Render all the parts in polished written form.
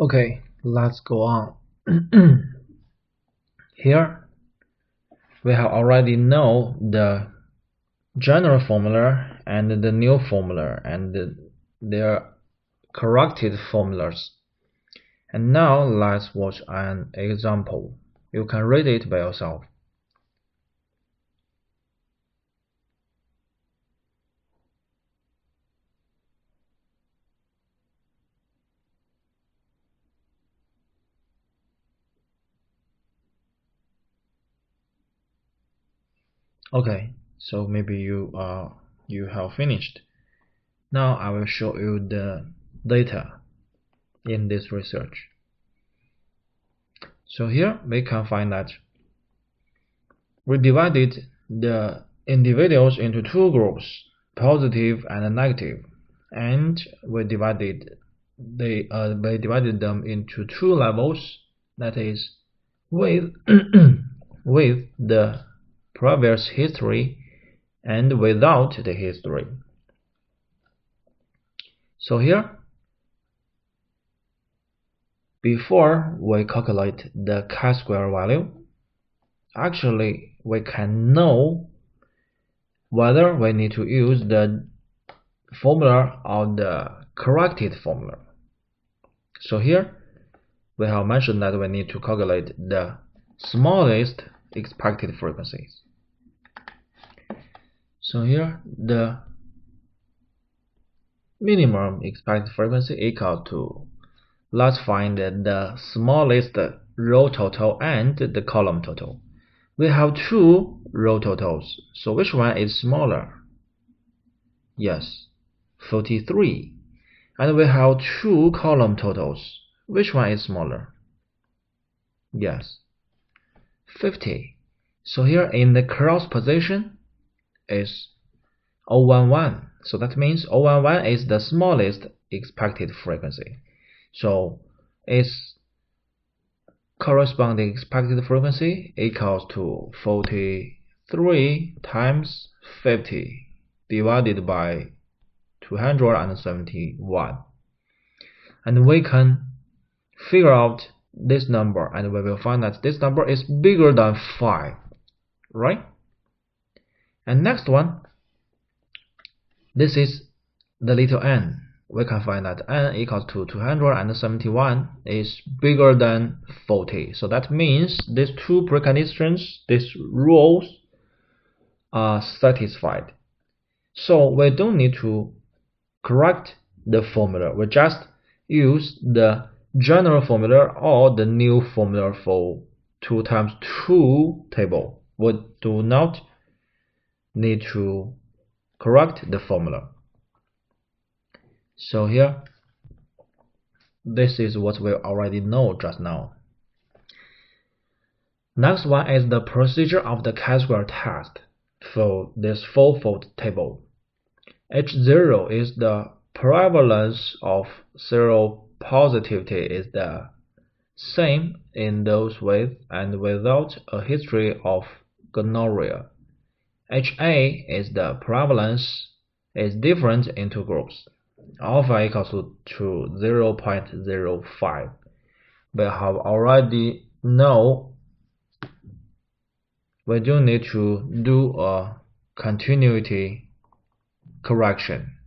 Okay, let's go on. Here we have already know the general formula and the new formula and their corrected formulas. And now let's watch an example. You can read it by yourself. Okay, so maybe you have finished. Now I will show you the data in this research. So here we can find that we divided the individuals into two groups, positive and negative, and we divided them into two levels, that is with with the previous history and without the history. So here, before we calculate the chi-square value, actually we can know whether we need to use the formula or the corrected formula. So here we have mentioned that we need to calculate the smallest expected frequencies. So here the minimum expected frequency equal to, let's find the smallest row total and the column total. We have two row totals, so which one is smaller? Yes, 43. And we have two column totals, which one is smaller? Yes, 50. So here in the cross position is 011. So that means 011 is the smallest expected frequency. So its corresponding expected frequency equals to 43 times 50 divided by 271. And we can figure out this number, and we will find that this number is bigger than 5, right? And next one, this is the little n. We can find that n equals to 271 is bigger than 40. So that means these two preconditions, these rules, are satisfied. So we don't need to correct the formula. We just use the general formula or the new formula for 2 times 2 table. We do not need to correct the formula. So here, this is what we already know just now. Next one is the procedure of the chi-square test for this fourfold table. H0 is the prevalence of seropositivity is the same in those with and without a history of gonorrhea. HA is the prevalence is different in two groups. Alpha equals to 0.05. We have already know we do need to do a continuity correction.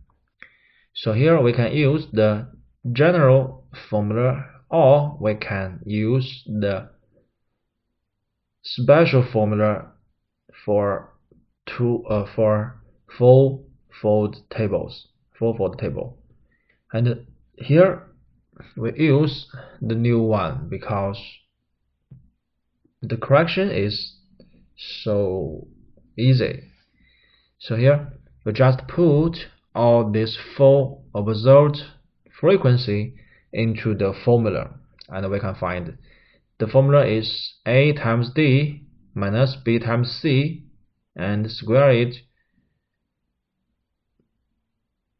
So here we can use the general formula, or we can use the special formula for fourfold table. And here we use the new one because the correction is so easy. So here we just put all these four observed frequency into the formula, and we can find the formula is A times D minus B times C and square it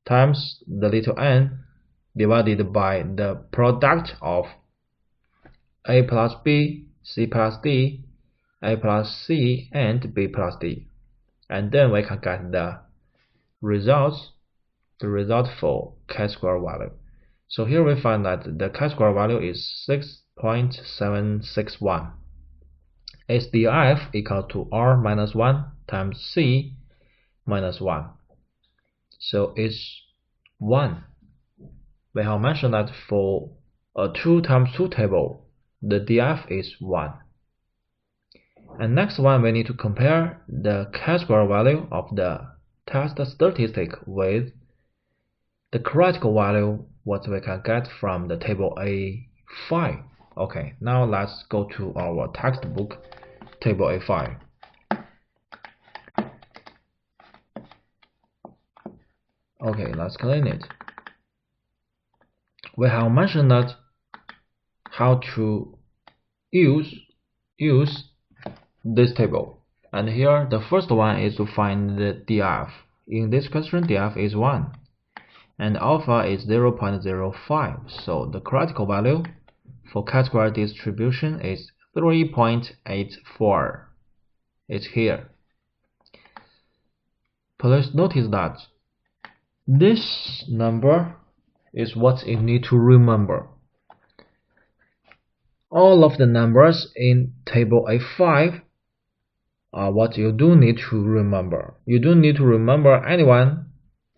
times the little n divided by the product of A plus B, C plus D, A plus C, and B plus D. And then we can get the result for chi-square value. So here we find that the chi-square value is 6.761. SDF equal to R minus 1 times C minus 1. So it's 1. We have mentioned that for a 2 times 2 table, the DF is 1. And next one, we need to compare the chi-square value of the test statistic with the critical value what we can get from the table A5. Okay, now let's go to our textbook table A5. Okay, let's clean it. We have mentioned that how to use this table, and here the first one is to find the DF. In this question, DF is 1 and alpha is 0.05, so the critical value for chi-square distribution is 3.84. It's here. Please notice that this number is what you need to remember. All of the numbers in table A5 are what you do need to remember. You don't need to remember any one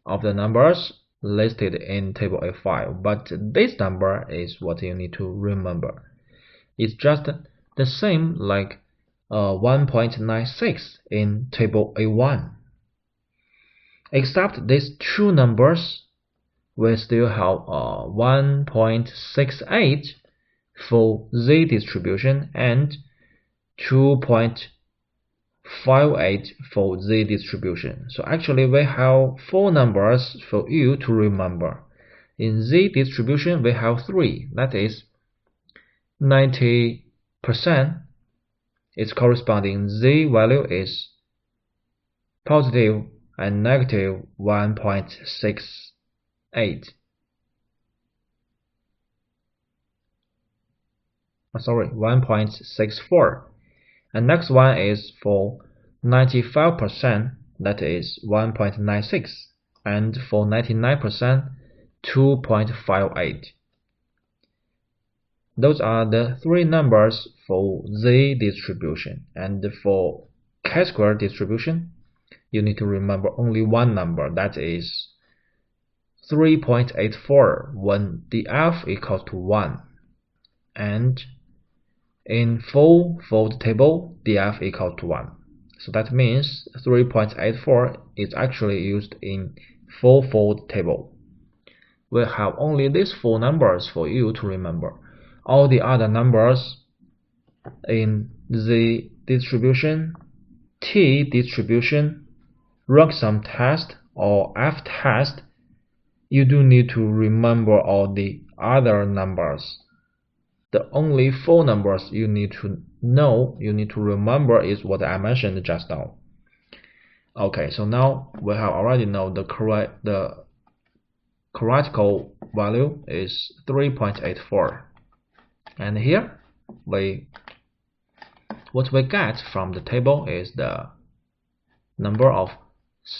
of the numbers listed in table A5, but this number is what you need to remember. It's just the same like 1.96 in table A1. Except these two numbers, we still have 1.68 for Z distribution and 2.58 for Z distribution. So actually we have 4 numbers for you to remember. In Z distribution we have 3, that is 90%. Its corresponding Z value is positive and negative 1.68. Sorry, 1.64. And next one is for 95%, that is 1.96, and for 99%, 2.58. Those are the 3 numbers for Z distribution, and for chi-square distribution, you need to remember only one number, that is 3.84 when DF equals to 1, and in 4-fold table, DF equals to 1. So that means 3.84 is actually used in 4-fold table. We have only these 4 numbers for you to remember. All the other numbers in Z distribution, T distribution, rank sum test, or F test, you do need to remember all the other numbers. The only 4 numbers you need to know, you need to remember is what I mentioned just now. Okay, so now we have already know the critical value is 3.84. And here what we get from the table is the number of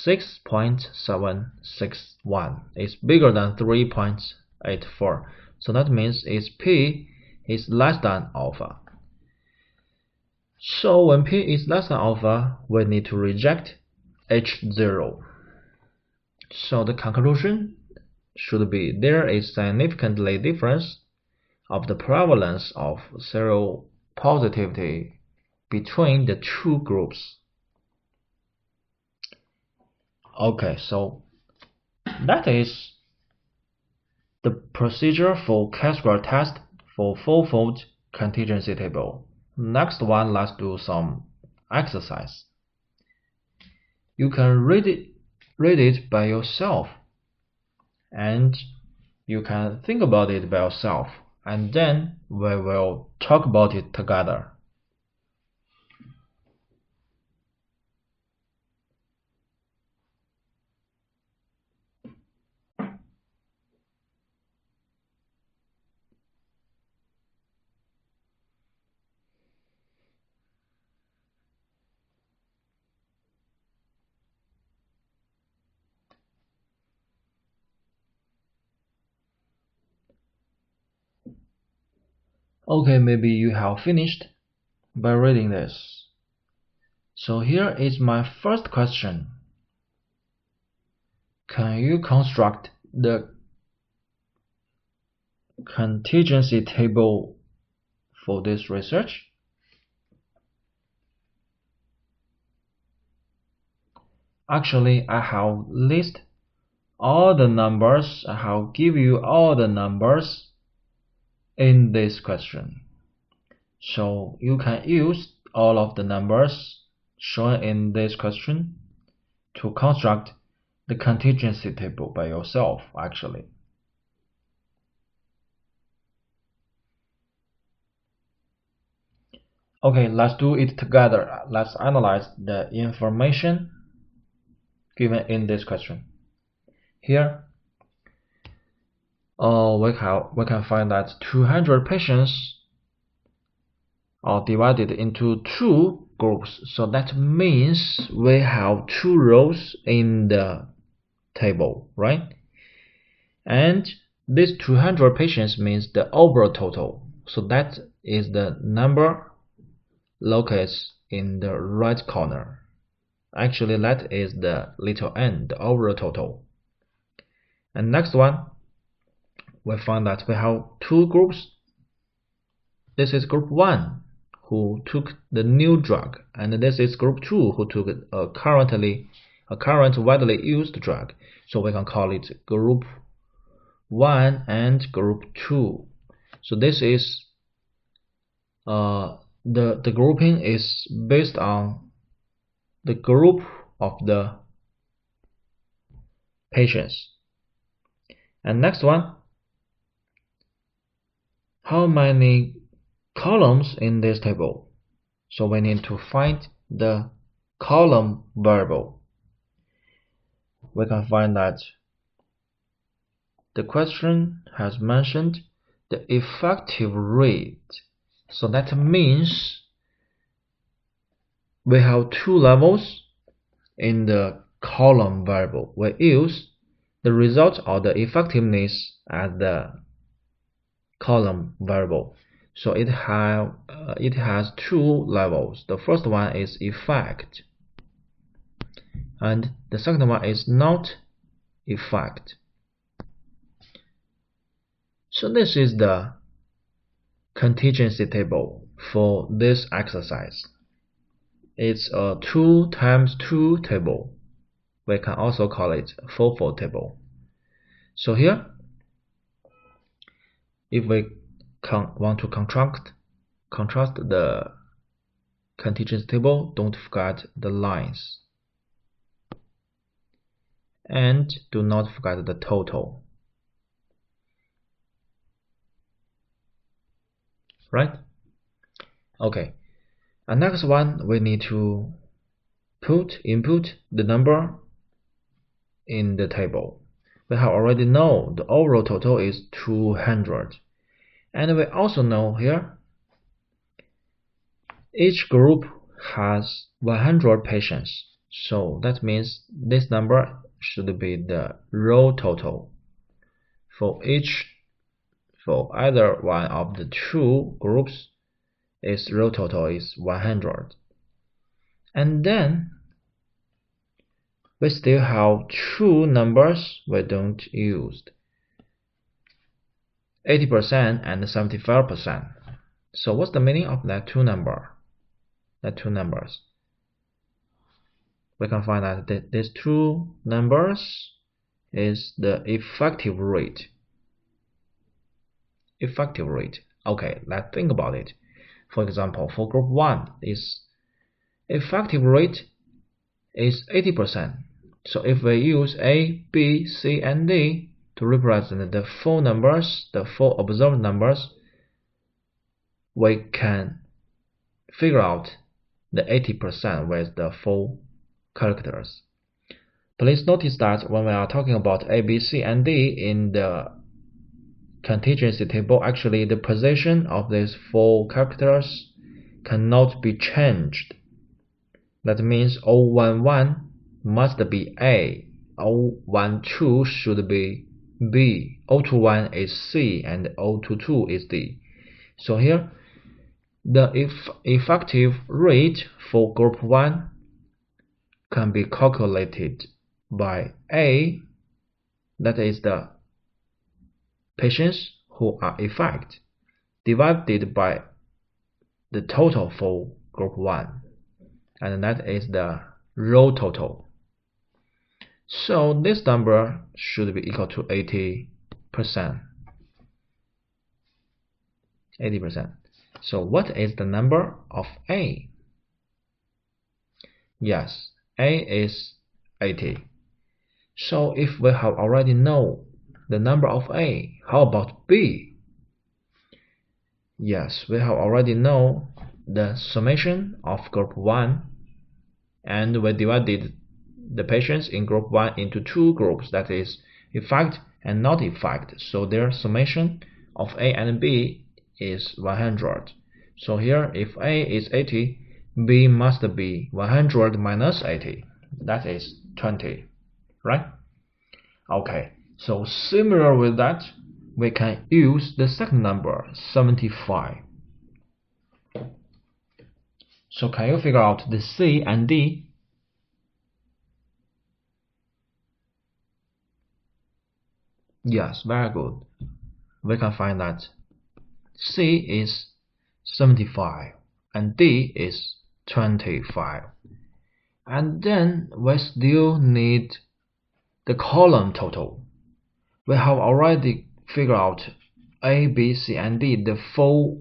6.761. It's bigger than 3.84. So that means its P is less than alpha. So when P is less than alpha, we need to reject H0. So the conclusion should be there is significantly difference of the prevalence of seropositivity between the 2 groups. Okay, so that is the procedure for chi-square test for 4-fold contingency table. Next one, let's do some exercise. You can read it by yourself, and you can think about it by yourself, and then we will talk about it together. Okay, maybe you have finished by reading this. So here is my first question. Can you construct the contingency table for this research? Actually, I have listed all the numbers. I have give you all the numbers in this question. So you can use all of the numbers shown in this question to construct the contingency table by yourself, actually. Okay, let's do it together. Let's analyze the information given in this question. Here, we can find that 200 patients are divided into two groups. So that means we have two rows in the table, right? And this 200 patients means the overall total. So that is the number located in the right corner. Actually, that is the little n, the overall total. And next one, we find that we have two groups. This is group 1, who took the new drug, and this is group 2, who took a current widely used drug. So we can call it group 1 and group 2. So this is the grouping is based on the group of the patients. And next one, how many columns in this table? So we need to find the column variable. We can find that the question has mentioned the effective rate. So that means we have two levels in the column variable. We use the result or the effectiveness as the column variable. So it has two levels. The first one is effect, and the second one is not effect. So this is the contingency table for this exercise. It's a 2 times 2 table. We can also call it 4-4 table. So here, if we want to contrast the contingency table, don't forget the lines, and do not forget the total. Right? Okay. And next one, we need to input the number in the table. We have already know the overall total is 200. And we also know here each group has 100 patients. So that means this number should be the row total for either one of the two groups. Its row total is 100. And then we still have two numbers we don't use, 80% and 75%. So what's the meaning of that two numbers? We can find out that these two numbers is the effective rate. Okay, let's think about it. For example, for group 1, its effective rate is 80%. So if we use A, B, C, and D to represent the four numbers, the four observed numbers, we can figure out the 80% with the four characters. Please notice that when we are talking about A, B, C, and D in the contingency table, actually the position of these four characters cannot be changed. That means 011 must be A, 012 should be B, 021 is C, and 022 is D. So here the effective rate for group 1 can be calculated by A, that is the patients who are affected, divided by the total for group 1, and that is the row total. So this number should be equal to 80%. 80%. So what is the number of A? Yes, A is 80. So if we have already know the number of A, how about B? Yes, we have already know the summation of group 1, and we divided the patients in group 1 into two groups, that is effect and not effect. So their summation of A and B is 100. So here if A is 80, B must be 100 minus 80, that is 20, right? Okay, so similar with that, we can use the second number, 75. So can you figure out the C and D? Yes, very good. We can find that C is 75 and D is 25. And then we still need the column total. We have already figured out A, B, C, and D, the 4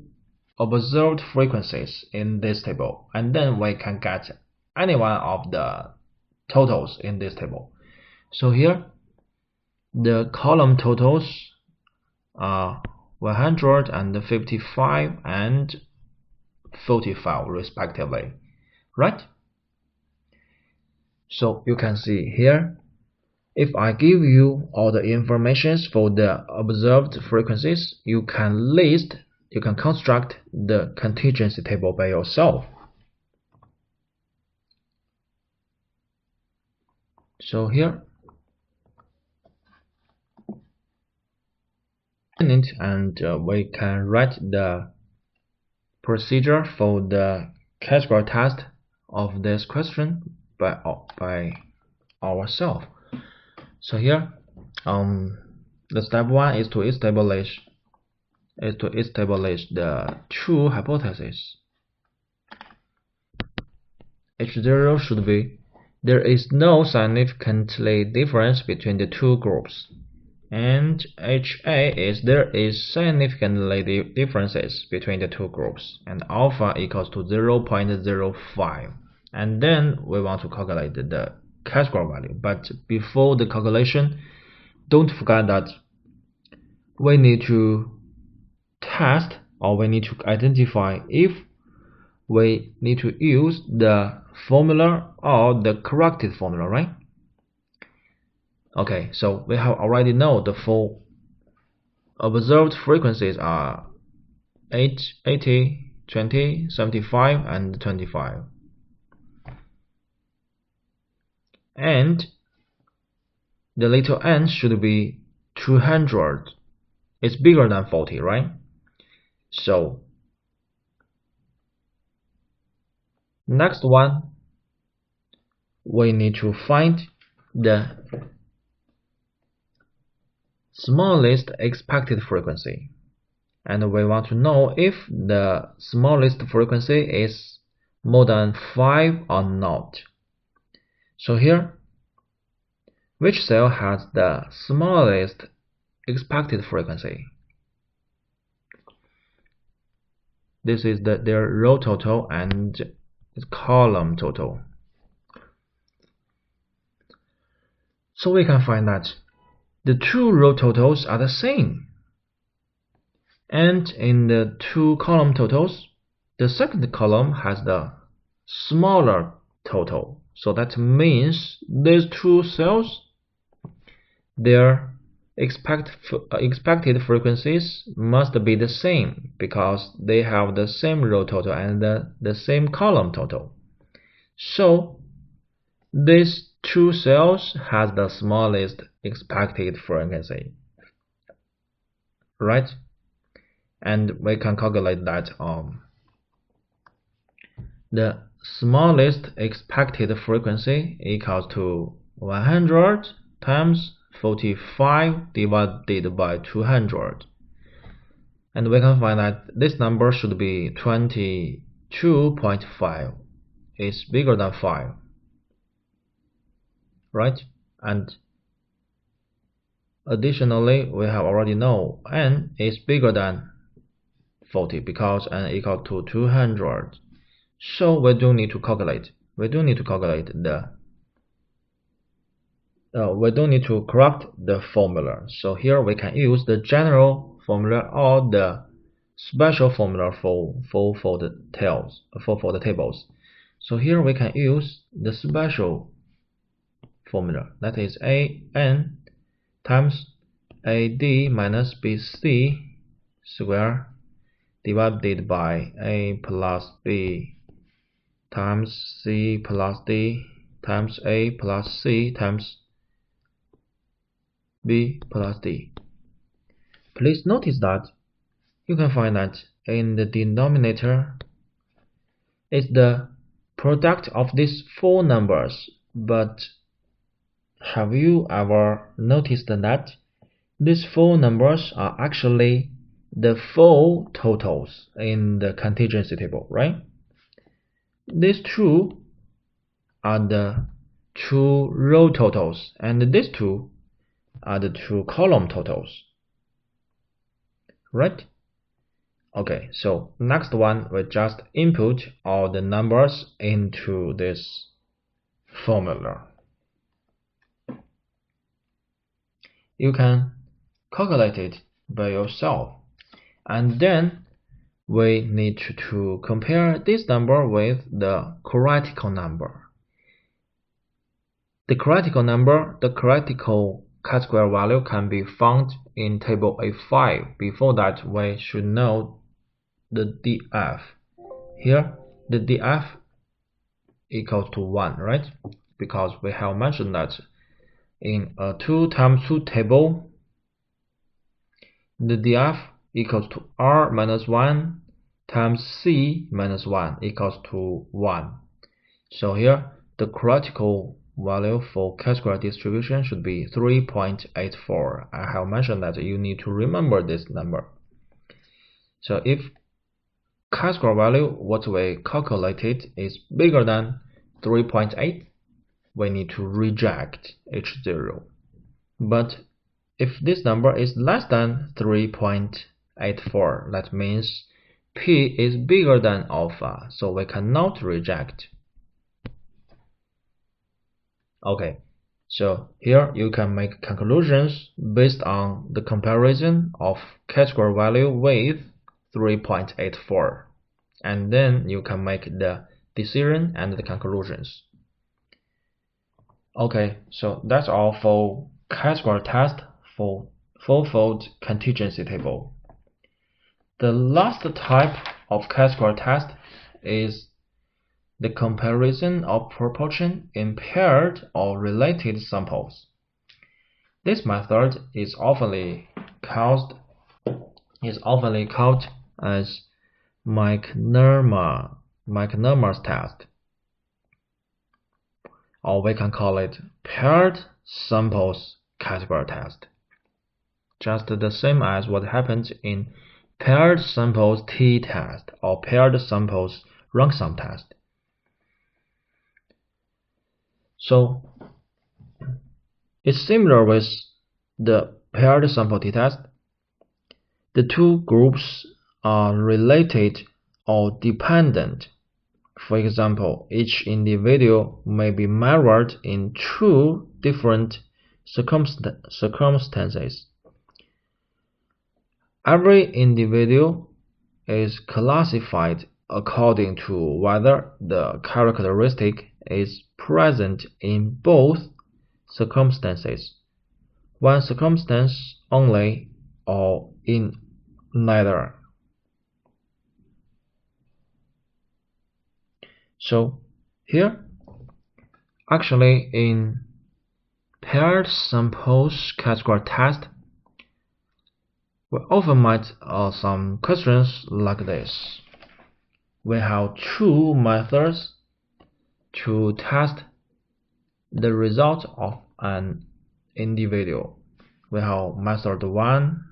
observed frequencies in this table, and then we can get any one of the totals in this table. So here the column totals are 155 and 45 respectively, right? So you can see here, if I give you all the informations for the observed frequencies, you can construct the contingency table by yourself. So here, and we can write the procedure for the category test of this question by ourselves. So here, the step 1 is to establish the true hypothesis. H0 should be there is no significantly difference between the two groups, and HA is there is significantly differences between the two groups, and alpha equals to 0.05. And then we want to calculate the category value. But before the calculation, don't forget that we need to test, or we need to identify if we need to use the formula or the corrected formula, right? Okay, so we have already know the 4 observed frequencies are 80, 20, 75, and 25. And the little n should be 200. It's bigger than 40, right? So next one, we need to find the smallest expected frequency, and we want to know if the smallest frequency is more than 5 or not. So here, which cell has the smallest expected frequency? This is their row total and column total. So we can find that the two row totals are the same, and in the two column totals, the second column has the smaller total. So that means these two cells, their expected frequencies must be the same, because they have the same row total and the same column total. So these two cells has the smallest expected frequency, right? and we can calculate that the smallest expected frequency equals to 100 times 45 divided by 200, and we can find that this number should be 22.5. It's bigger than 5, right? And additionally, we have already know n is bigger than 40 because n equal to 200. So we do need to calculate. We do need to correct the formula. So here we can use the general formula or the special formula for the tables. So here we can use the special formula, that is an times ad minus bc square divided by a plus b times c plus d times a plus c times b plus d. Please notice that you can find that in the denominator is the product of these four numbers, but have you ever noticed that these four numbers are actually the four totals in the contingency table, right? These two are the two row totals, and these two are the two column totals, right? Okay, so next one, we just input all the numbers into this formula. You can calculate it by yourself, and then we need to compare this number with the critical number. The critical chi-square value can be found in table A5. Before that, we should know the df. Here, the df equals to 1, right? Because we have mentioned that in a 2 times 2 table, the df equals to r minus 1 times c minus 1 equals to 1. So here, the critical value for chi-square distribution should be 3.84. I have mentioned that you need to remember this number. So if chi-square value, what we calculated, is bigger than 3.8, we need to reject H0. But if this number is less than 3.84, that means P is bigger than alpha, so we cannot reject. Okay, so here you can make conclusions based on the comparison of chi-square value with 3.84, and then you can make the decision and the conclusions. Okay, so that's all for chi-square test for four-fold contingency table. The last type of chi-square test is the comparison of proportion in paired or related samples. This method is often called as McNemar's test, or we can call it paired samples chi-square test, just the same as what happens in paired samples t-test or paired samples rank sum test. So it's similar with the paired sample t-test. The two groups are related or dependent. For example, each individual may be measured in two different circumstances. Every individual is classified according to whether the characteristic is present in both circumstances, one circumstance only, or in neither. So here, actually in paired samples chi-square test, We often might some questions like this. We have two methods to test the result of an individual. We have method 1,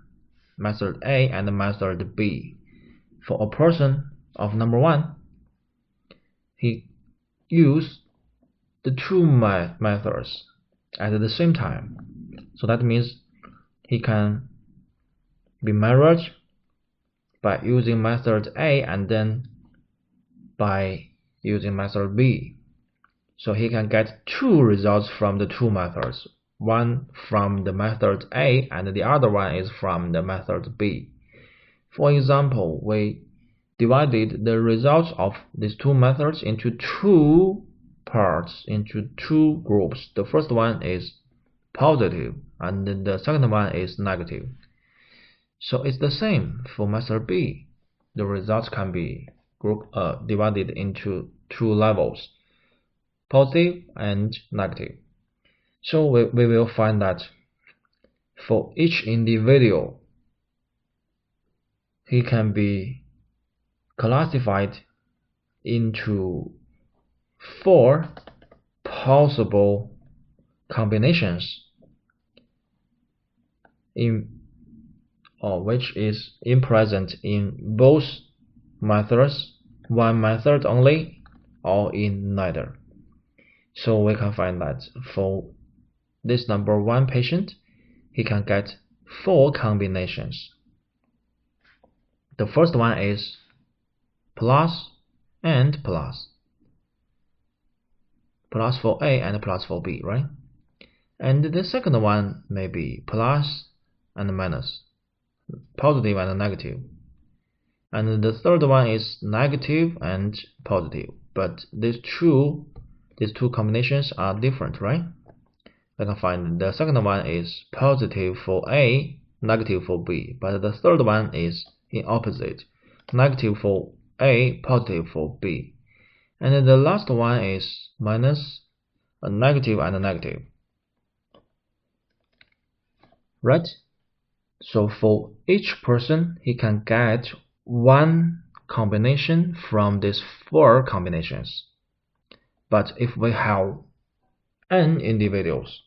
method A, and method B. For a person of number 1, he used the two methods at the same time. So that means he can be measured by using method A and then by using method B. So he can get two results from the two methods, one from the method A and the other one is from the method B. For example, we divided the results of these two methods into two parts, into two groups. The first one is positive and the second one is negative. So it's the same for method B. The results can be divided into two levels, positive and negative. So we will find that for each individual, he can be classified into 4 possible combinations which is present in both methods, one method only, or in neither. So we can find that for this number 1 patient, he can get 4 combinations. The first one is plus and plus for A and plus for B, right? And the second one may be plus and minus, positive and negative. And the third one is negative and positive. But these two combinations are different, right? We can find the second one is positive for A, negative for B. But the third one is in opposite, negative for A, positive for B. And the last one is minus, a negative and a negative. Right? So for each person, he can get 1 combination from these 4 combinations. But if we have n individuals,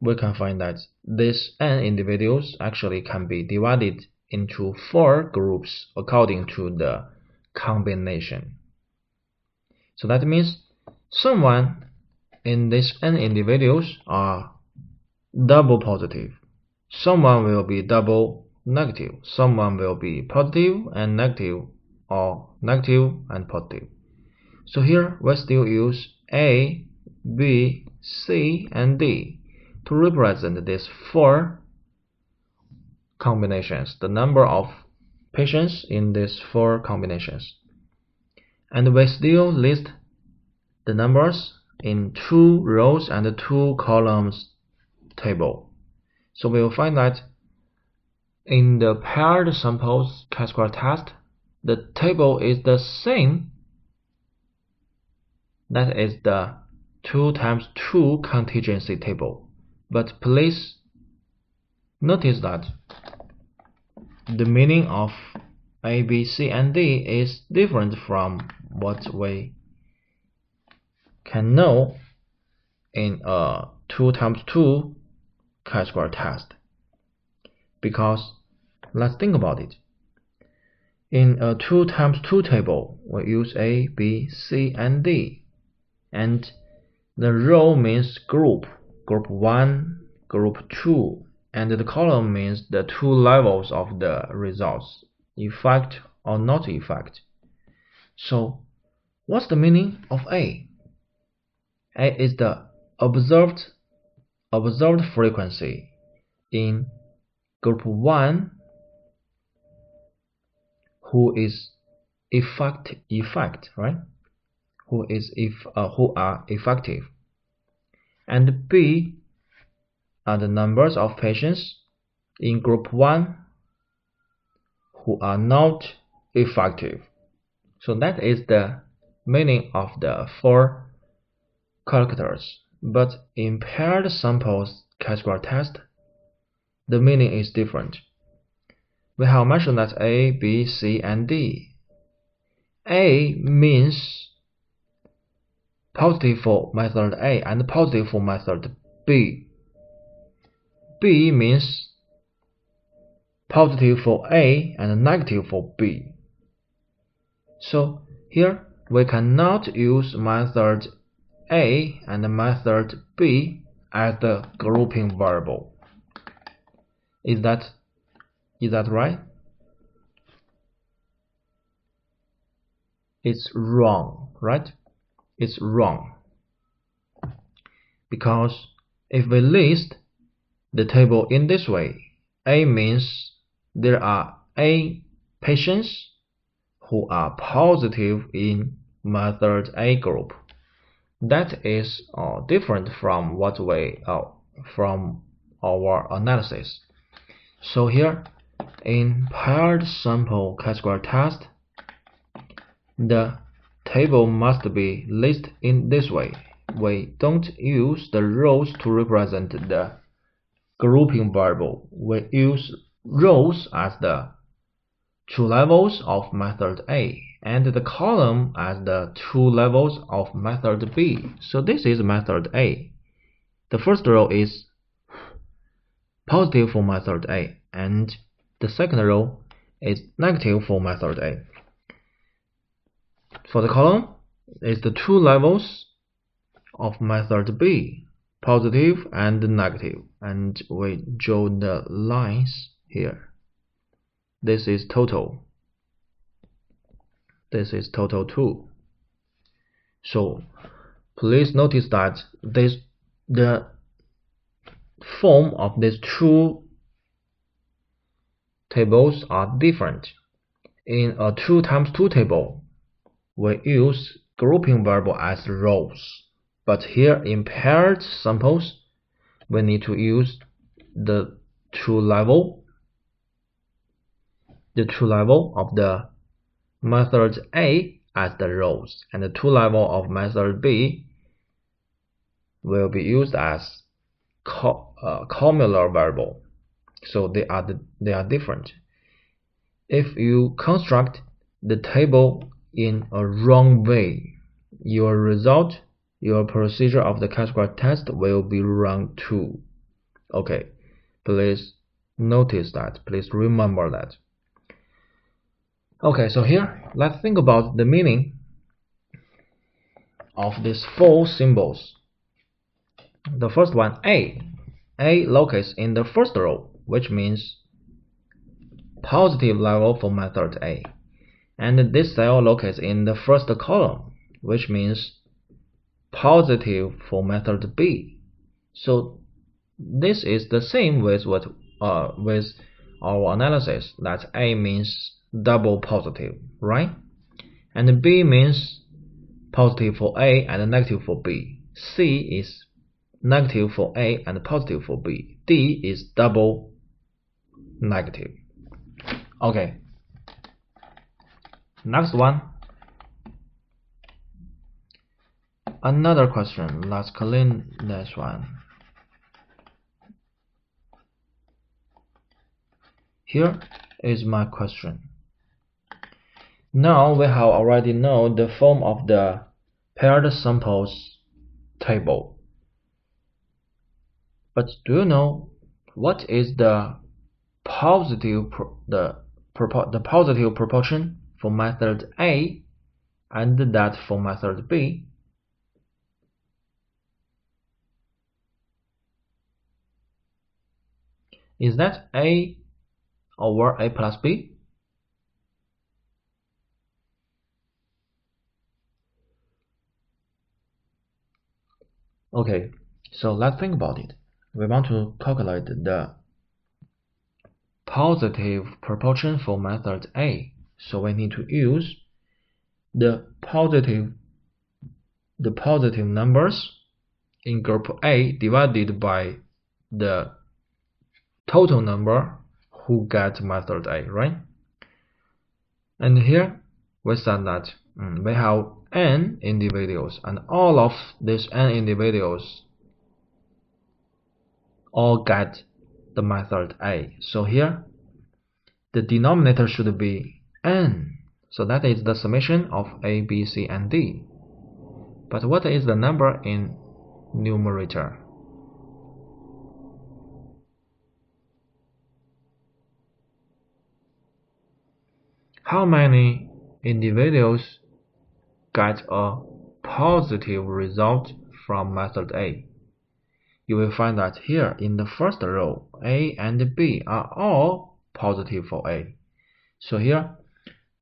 we can find that these n individuals actually can be divided into 4 groups according to the combination. So that means someone in these n individuals are double positive, someone will be double negative, someone will be positive and negative, or negative and positive. So here we still use A, B, C, and D to represent these 4 combinations, the number of patients in these 4 combinations. And we still list the numbers in 2 rows and 2 columns table. So we will find that in the paired samples chi-square test, the table is the same. That is the 2 times 2 contingency table. But please notice that the meaning of A, B, C, and D is different from what we can know in a 2 times 2 chi-square test. Because let's think about it. In a 2 times 2 table, we use A, B, C, and D. And the row means group 1, group 2, and the column means the 2 levels of the results, effect or not effect. So what's the meaning of A? A is the observed frequency in group 1 who is effect, right? Who are effective. And B are the numbers of patients in group 1 who are not effective. So that is the meaning of the 4 characters. But in paired samples chi-square test, the meaning is different. We have mentioned that A, B, C, and D. A means positive for method A and positive for method B. B means positive for A and negative for B. So here we cannot use method A and method B as the grouping variable. Is that right? It's wrong, right? It's wrong. Because if we list the table in this way, A means there are A patients who are positive in method A group. That is different from from our analysis. So here in paired sample category test, the table must be listed in this way. We don't use the rows to represent the grouping variable. We use rows as the two levels of method A and the column as the two levels of method B. So this is method A. The first row is positive for method A and the second row is negative for method A. For the column is the two levels of method B, positive and negative, and we draw the lines here. This is total. This is total 2. So please notice that the form of these two tables are different. In a 2 times 2 table, we use grouping variable as rows, but here in paired samples, we need to use the two level of the method A as the rows, and the two level of method B will be used as cumular variable. So they are different. If you construct the table in a wrong way, your procedure of the category test will be wrong too. Okay, please notice that. Please remember that. Okay, so here let's think about the meaning of these 4 symbols. The first one, A locates in the first row, which means positive level for method A, and this cell locates in the first column, which means positive for method B. So this is the same with our analysis, that A means double positive, right? And B means positive for A and negative for B. C is negative for A and positive for B. D is double negative. Okay. Next one. Another question. Let's clean this one. Here is my question. Now we have already know the form of the paired samples table. But do you know what is the positive proportion for method A and that for method B? Is that A over A plus B? Okay, so let's think about it. We want to calculate the positive proportion for method A. So we need to use the positive numbers in group A divided by the total number who get method A, right? And here we said that we have n individuals, and all of these n individuals all get the method A. So here the denominator should be n. So that is the summation of A, B, C, and D. But what is the number in numerator? How many individuals get a positive result from method A? You will find that here in the first row, A and B are all positive for A. So here,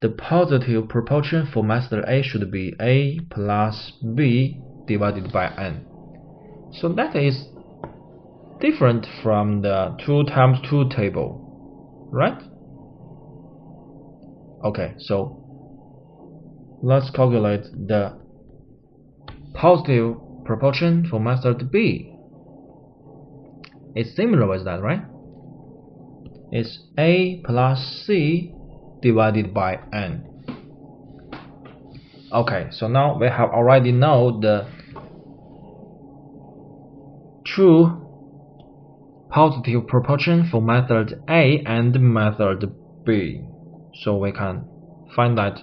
the positive proportion for method A should be A plus B divided by n. So that is different from the 2 times 2 table, right? Okay, so let's calculate the positive proportion for method B. It's similar with that, right? It's A plus C divided by n. Okay, so now we have already know the true positive proportion for method A and method B. So we can find that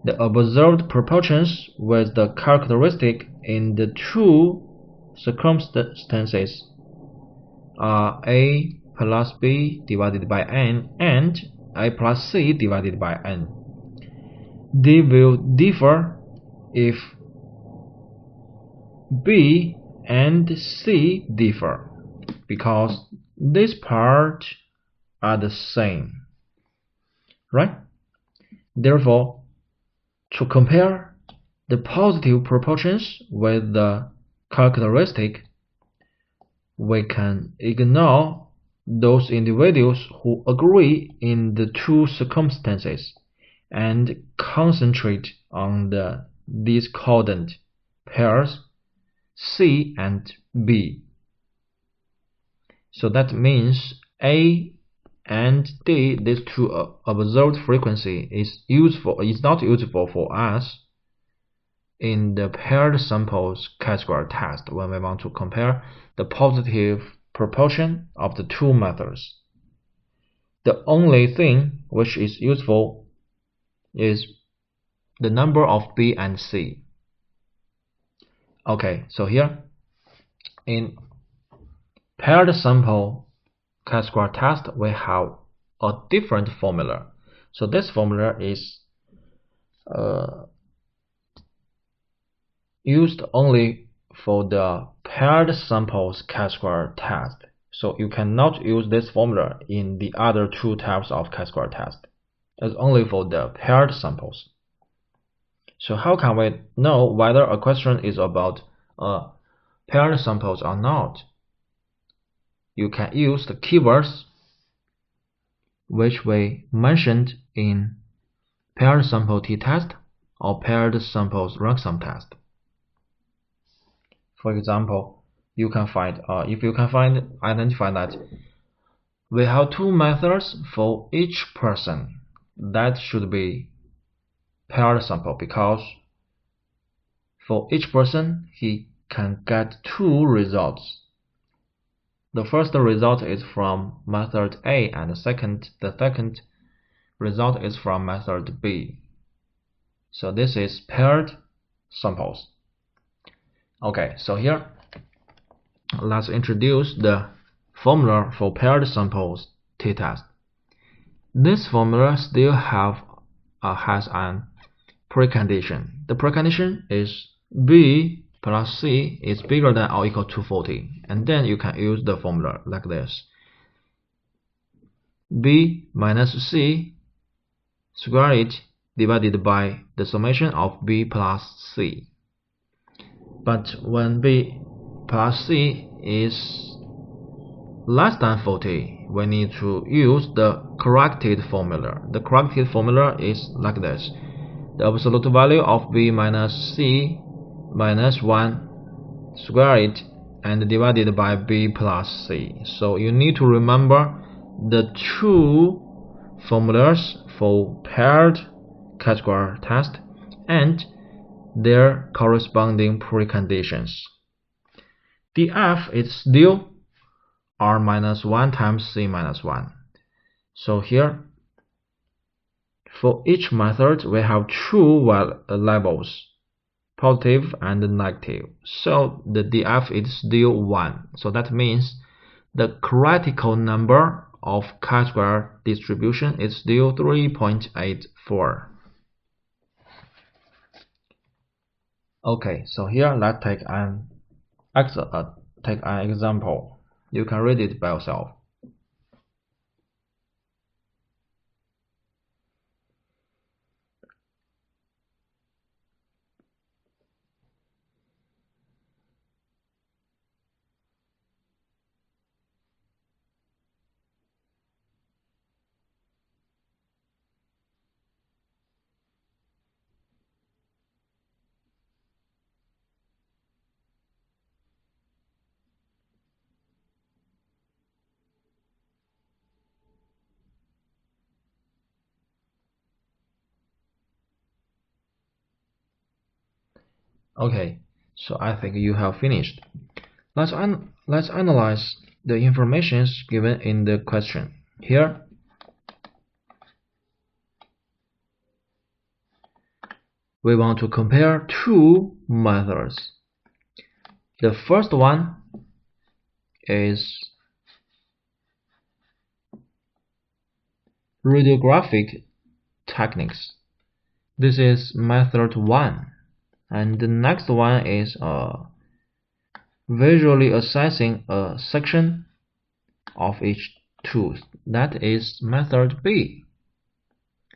the observed proportions with the characteristic in the two circumstances are A plus B divided by n and A plus C divided by n. They will differ if B and C differ, because this part are the same, right? Therefore, to compare the positive proportions with the characteristic, we can ignore those individuals who agree in the two circumstances and concentrate on the discordant pairs C and B. So that means A and D, these two observed frequency is not useful for us in the paired samples chi-square test when we want to compare the positive proportion of the two methods. The only thing which is useful is the number of B and C. Okay, so here in paired sample chi-square test we have a different formula. So this formula is used only for the paired samples chi-square test. So you cannot use this formula in the other two types of chi-square test. It's only for the paired samples. So how can we know whether a question is about paired samples or not? You can use the keywords which we mentioned in paired sample t-test or paired samples rank sum test. For example, you can find identify that we have two methods for each person. That should be paired sample, because for each person he can get two results. The first result is from method A, and the second result is from method B. So this is paired samples. Okay, so here let's introduce the formula for paired samples t-test. This formula still has an precondition. The precondition is B plus C is bigger than or equal to 40, and then you can use the formula like this: B minus C squared divided by the summation of B plus C. But when B plus C is less than 40, we need to use the corrected formula. The corrected formula is like this: the absolute value of B minus C minus 1 squared and divided by B plus C. So you need to remember the two formulas for paired chi-square test and their corresponding preconditions. DF is still r minus 1 times c minus 1. So here, for each method, we have two labels, positive and negative. So the df is still 1. So that means the critical number of chi-square distribution is still 3.84. Okay, so here let's take an example. You can read it by yourself. Okay, so I think you have finished. Let's analyze the information given in the question. Here, we want to compare two methods. The first one is radiographic techniques. This is method 1. And the next one is visually assessing a section of each tooth. That is method B.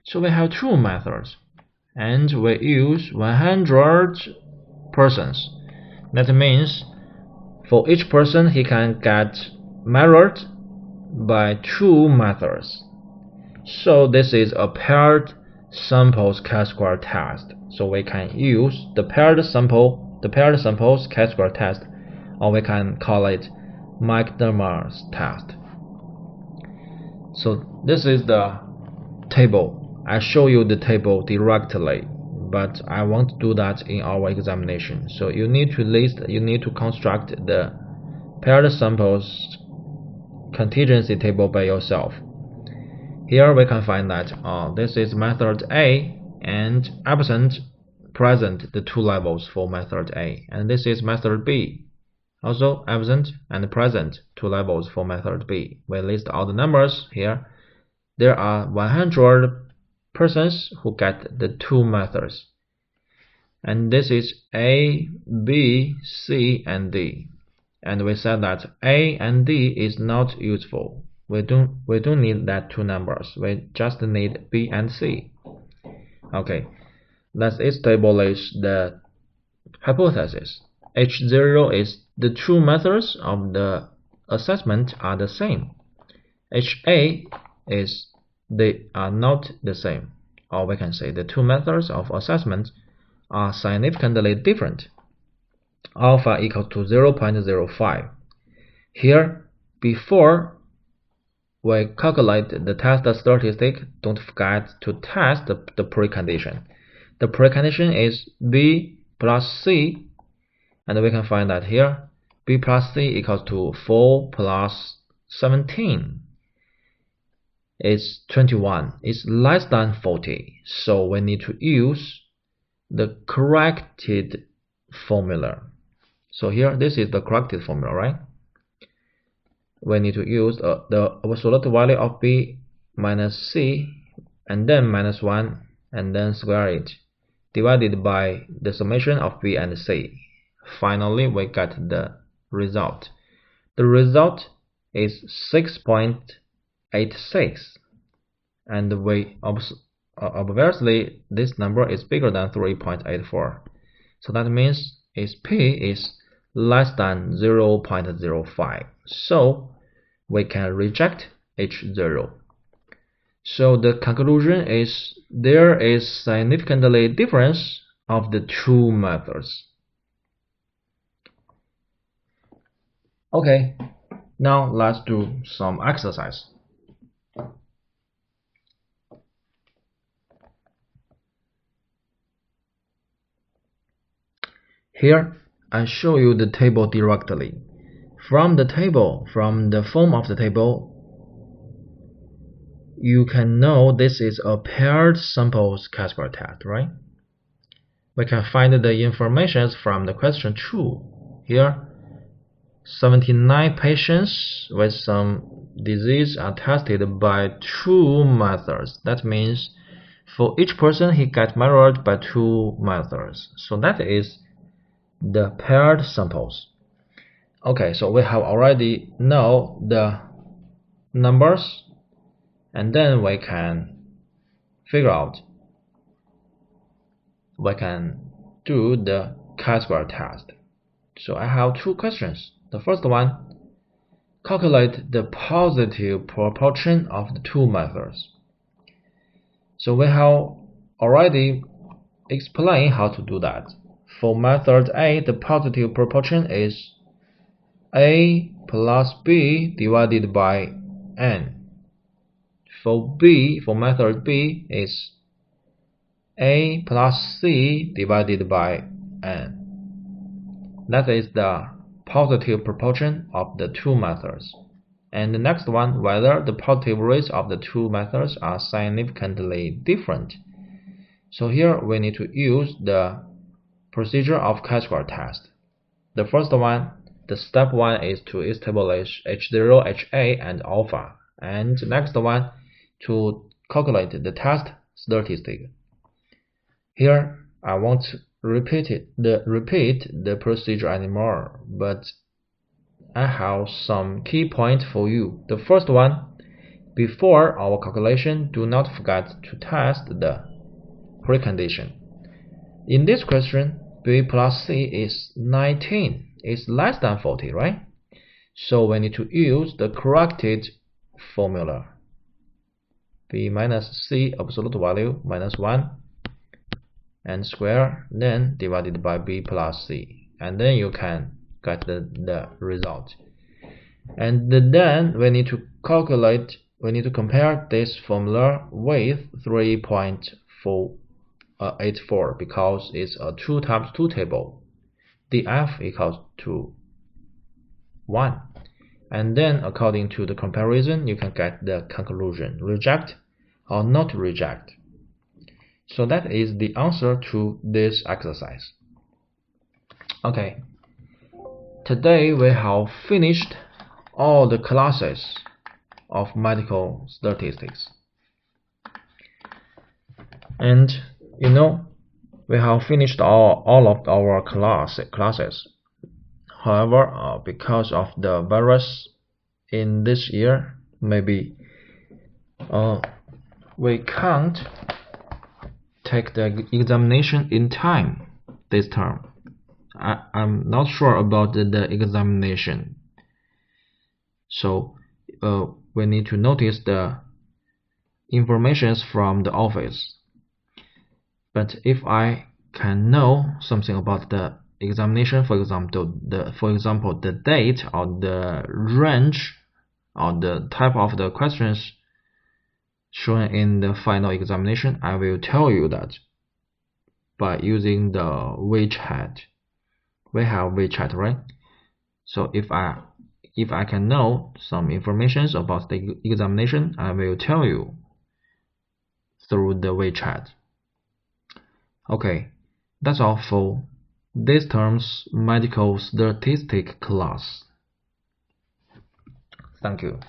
So we have two methods, and we use 100 persons. That means for each person he can get measured by two methods. So this is a paired samples chi-square test. So we can use the paired samples chi-square test, or we can call it McDermott's test. So this is the table. I show you the table directly, but I won't do that in our examination. So you need to construct the paired samples contingency table by yourself. Here we can find that this is method A, and absent, present, the two levels for method A. And this is method B, also absent and present, two levels for method B. We list all the numbers here. There are 100 persons who get the two methods. And this is A, B, C, and D. And we said that A and D is not useful. We don't need that two numbers. We just need B and C. Okay, let's establish the hypothesis. H0 is the two methods of the assessment are the same. HA is they are not the same. Or we can say the two methods of assessment are significantly different. Alpha equals to 0.05. Here, before we calculate the test statistic, don't forget to test the precondition. The precondition is B plus C, and we can find that here B plus C equals to 4 plus 17 is 21. It's less than 40. So we need to use the corrected formula. So here, this is the corrected formula, right? We need to use the absolute value of B minus C, and then minus 1, and then square it, divided by the summation of B and C. Finally, we get the result. The result is 6.86, and we obviously this number is bigger than 3.84. So that means its P is less than 0.05. So we can reject H0. So the conclusion is there is significantly difference of the two methods. Okay, now let's do some exercise. Here I show you the table directly. From the form of the table, you can know this is a paired samples Casper test, right? We can find the information from the question 2. Here, 79 patients with some disease are tested by 2 methods. That means for each person he gets measured by 2 methods. So that is the paired samples. Okay, so we have already know the numbers, and then we can figure out, we can do the chi-square test. So I have 2 questions. The first one, calculate the positive proportion of the 2 methods. So we have already explained how to do that. For method A, the positive proportion is A plus B divided by N. For method B is A plus C divided by N. That is the positive proportion of the 2 methods. And the next one, whether the positive rates of the 2 methods are significantly different. So here we need to use the procedure of chi-square test. The first one, the step 1 is to establish H0, HA, and alpha. And the next one, to calculate the test statistic. Here I won't repeat the procedure anymore, but I have some key points for you. The first one, before our calculation, do not forget to test the precondition. In this question, B plus C is 19. It's less than 40, right? So we need to use the corrected formula. B minus C absolute value minus 1 and square, then divided by B plus C, and then you can get the result. And then we need to compare this formula with 3.484 because it's a 2 times 2 table. The F equals to 1. And then according to the comparison, you can get the conclusion, reject or not reject. So that is the answer to this exercise. Okay, today we have finished all the classes of medical statistics. And you know, we have finished all of our classes. However, because of the virus in this year, maybe we can't take the examination in time this term. I'm not sure about the examination. So we need to notice the informations from the office. But if I can know something about the examination, for example the date or the range or the type of the questions shown in the final examination, I will tell you that by using the WeChat. We have WeChat, right? So if I can know some information about the examination, I will tell you through the WeChat. Okay, that's all for this term's medical statistics class. Thank you.